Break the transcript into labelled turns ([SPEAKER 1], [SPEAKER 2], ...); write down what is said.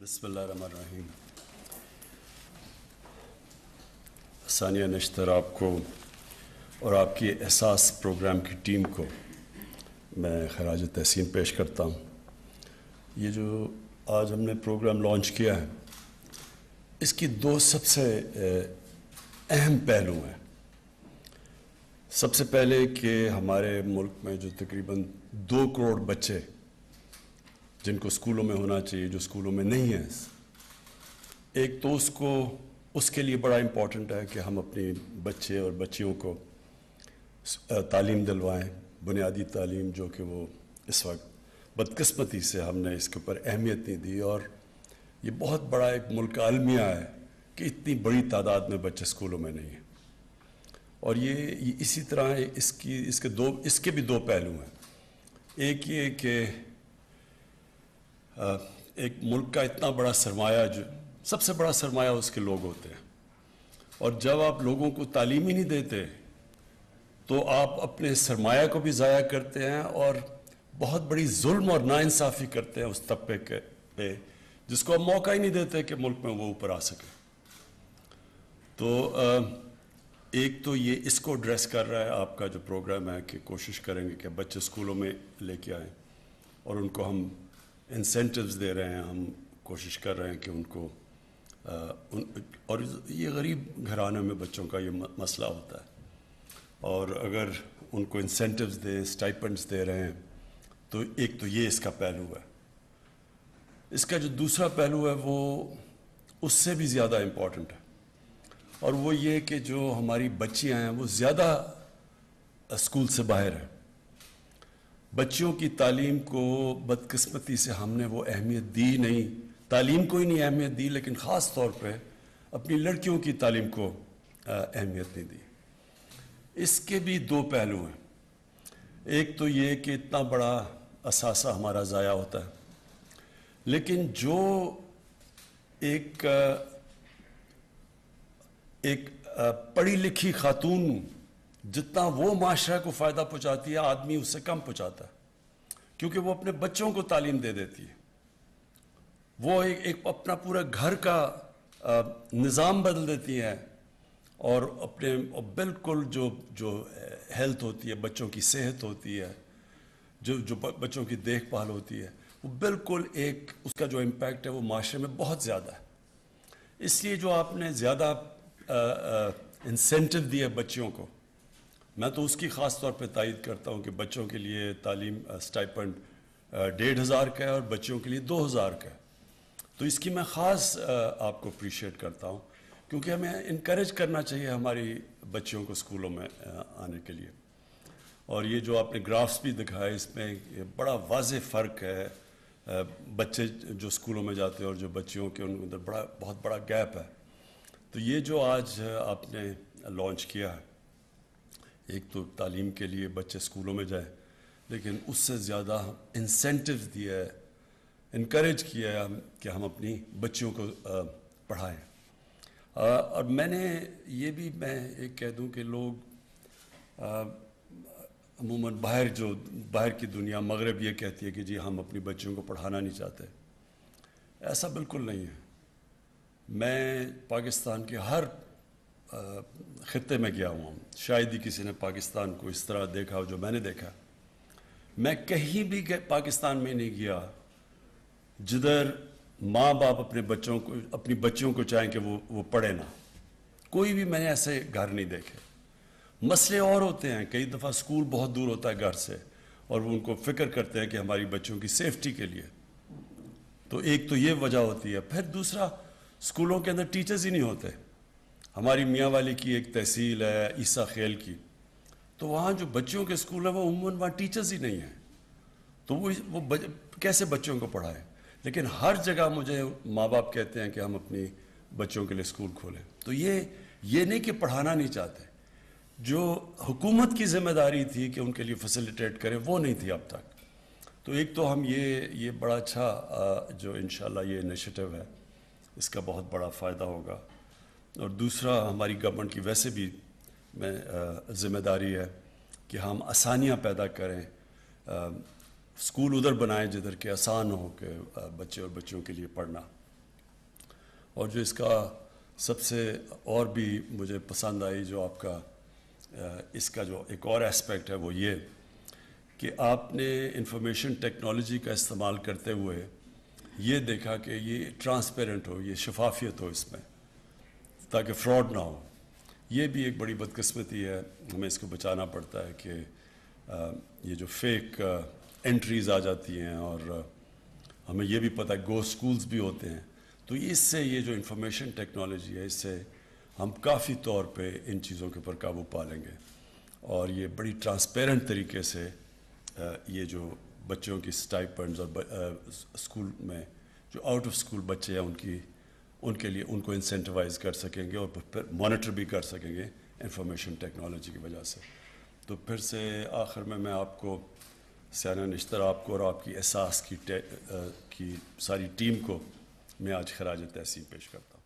[SPEAKER 1] بسم اللہ الرحمن الرحیم. ثانیہ نشتر آپ کو اور آپ کی احساس پروگرام کی ٹیم کو میں خراج تحسین پیش کرتا ہوں. یہ جو آج ہم نے پروگرام لانچ کیا ہے اس کی دو سب سے اہم پہلو ہیں. سب سے پہلے کہ ہمارے ملک میں جو تقریباً 2 کروڑ بچے جن کو اسکولوں میں ہونا چاہیے جو اسکولوں میں نہیں ہیں، ایک تو اس کے لیے بڑا امپورٹنٹ ہے کہ ہم اپنی بچے اور بچیوں کو تعلیم دلوائیں، بنیادی تعلیم، جو کہ وہ اس وقت بدقسمتی سے ہم نے اس کے اوپر اہمیت نہیں دی. اور یہ بہت بڑا ایک ملک کا المیہ ہے کہ اتنی بڑی تعداد میں بچے اسکولوں میں نہیں ہیں. اور یہ اسی طرح اس کے بھی 2 پہلو ہیں. ایک یہ کہ ایک ملک کا اتنا بڑا سرمایہ، جو سب سے بڑا سرمایہ اس کے لوگ ہوتے ہیں، اور جب آپ لوگوں کو تعلیم ہی نہیں دیتے تو آپ اپنے سرمایہ کو بھی ضائع کرتے ہیں اور بہت بڑی ظلم اور ناانصافی کرتے ہیں اس طبقے پہ جس کو آپ موقع ہی نہیں دیتے کہ ملک میں وہ اوپر آ سکے. تو ایک تو یہ اس کو ایڈریس کر رہا ہے آپ کا جو پروگرام ہے، کہ کوشش کریں گے کہ بچے اسکولوں میں لے کے آئیں اور ان کو ہم انسینٹیوز دے رہے ہیں. ہم کوشش کر رہے ہیں کہ ان کو اور یہ غریب گھرانوں میں بچوں کا یہ مسئلہ ہوتا ہے، اور اگر ان کو انسینٹیوز دے، اسٹائپنڈز دے رہے ہیں، تو ایک تو یہ اس کا پہلو ہے. اس کا جو دوسرا پہلو ہے وہ اس سے بھی زیادہ امپورٹنٹ ہے، اور وہ یہ کہ جو ہماری بچیاں ہیں وہ زیادہ اسکول سے باہر ہیں. بچیوں کی تعلیم کو بدقسمتی سے ہم نے وہ اہمیت دی نہیں، تعلیم کو ہی نہیں اہمیت دی، لیکن خاص طور پہ اپنی لڑکیوں کی تعلیم کو اہمیت نہیں دی. اس کے بھی 2 پہلو ہیں. ایک تو یہ کہ اتنا بڑا اثاثہ ہمارا ضائع ہوتا ہے، لیکن جو ایک پڑھی لکھی خاتون جتنا وہ معاشرہ کو فائدہ پہنچاتی ہے، آدمی اس سے کم پہنچاتا ہے، کیونکہ وہ اپنے بچوں کو تعلیم دے دیتی ہے. وہ ایک اپنا پورا گھر کا نظام بدل دیتی ہیں، اور اپنے بالکل جو ہیلتھ ہوتی ہے، بچوں کی صحت ہوتی ہے، جو بچوں کی دیکھ بھال ہوتی ہے، وہ بالکل اس کا جو امپیکٹ ہے وہ معاشرے میں بہت زیادہ ہے. اس لیے جو آپ نے زیادہ انسینٹیو دیا بچیوں کو، میں تو اس کی خاص طور پہ تائید کرتا ہوں کہ بچوں کے لیے تعلیم اسٹائپنڈ 1500 کا ہے اور بچیوں کے لیے 2000 کا ہے. تو اس کی میں خاص آپ کو اپریشیٹ کرتا ہوں، کیونکہ ہمیں انکریج کرنا چاہیے ہماری بچیوں کو اسکولوں میں آنے کے لیے. اور یہ جو آپ نے گرافس بھی دکھائے، اس میں یہ بڑا واضح فرق ہے. بچے جو اسکولوں میں جاتے ہیں اور جو بچیوں کے ان کے اندر بہت بڑا گیپ ہے. تو یہ جو آج آپ نے لانچ کیا ہے، ایک تو تعلیم کے لیے بچے اسکولوں میں جائیں، لیکن اس سے زیادہ انسینٹیوز دیا ہے، انکریج کیا ہے کہ ہم اپنی بچیوں کو پڑھائیں. اور میں ایک کہہ دوں کہ لوگ عموماً باہر کی دنیا، مغرب یہ کہتی ہے کہ جی ہم اپنی بچیوں کو پڑھانا نہیں چاہتے. ایسا بالکل نہیں ہے. میں پاکستان کے ہر خطے میں گیا ہوں، شاید ہی کسی نے پاکستان کو اس طرح دیکھا ہو جو میں نے دیکھا. میں کہیں بھی پاکستان میں نہیں گیا جدھر ماں باپ اپنی بچیوں کو چاہیں کہ وہ پڑھے نہ. کوئی بھی میں نے ایسے گھر نہیں دیکھے. مسئلے اور ہوتے ہیں، کئی دفعہ اسکول بہت دور ہوتا ہے گھر سے، اور وہ ان کو فکر کرتے ہیں کہ ہماری بچوں کی سیفٹی کے لیے. تو ایک تو یہ وجہ ہوتی ہے. پھر دوسرا، اسکولوں کے اندر ٹیچرز ہی نہیں ہوتے. ہماری میاں والی کی ایک تحصیل ہے عیسیٰ خیل کی، تو وہاں جو بچوں کے اسکول ہیں وہ عموماً وہاں ٹیچرز ہی نہیں ہیں. تو وہ کیسے بچوں کو پڑھائیں؟ لیکن ہر جگہ مجھے ماں باپ کہتے ہیں کہ ہم اپنی بچوں کے لیے اسکول کھولیں. تو یہ نہیں کہ پڑھانا نہیں چاہتے، جو حکومت کی ذمہ داری تھی کہ ان کے لیے فیسیلیٹیٹ کریں وہ نہیں تھی اب تک. تو ایک تو ہم یہ بڑا اچھا جو انشاءاللہ یہ انیشیٹو ہے، اس کا بہت بڑا فائدہ ہوگا. اور دوسرا، ہماری گورنمنٹ کی ویسے بھی ذمہ داری ہے کہ ہم آسانیاں پیدا کریں، اسکول ادھر بنائیں جدھر کہ آسان ہو کہ بچے اور بچیوں کے لیے پڑھنا. اور جو اس کا سب سے اور بھی مجھے پسند آئی جو آپ کا اس کا جو ایک اور اسپیکٹ ہے وہ یہ کہ آپ نے انفارمیشن ٹیکنالوجی کا استعمال کرتے ہوئے یہ دیکھا کہ یہ ٹرانسپیرنٹ ہو، یہ شفافیت ہو اس میں، تاکہ فراڈ نہ ہو. یہ بھی ایک بڑی بدقسمتی ہے، ہمیں اس کو بچانا پڑتا ہے کہ یہ جو فیک انٹریز آ جاتی ہیں، اور ہمیں یہ بھی پتہ ہے گو سکولز بھی ہوتے ہیں. تو اس سے یہ جو انفارمیشن ٹیکنالوجی ہے، اس سے ہم کافی طور پہ ان چیزوں کے اوپر قابو پا لیں گے، اور یہ بڑی ٹرانسپیرنٹ طریقے سے یہ جو بچوں کی اسٹائپنڈز اور اسکول میں جو آؤٹ آف اسکول بچے ہیں ان کے لیے ان کو انسینٹیوائز کر سکیں گے، اور پھر مانیٹر بھی کر سکیں گے انفارمیشن ٹیکنالوجی کی وجہ سے. تو پھر سے آخر میں آپ کو سیانہ نشتر آپ کو اور آپ کی احساس کی ساری ٹیم کو میں آج خراج تحسین پیش کرتا ہوں.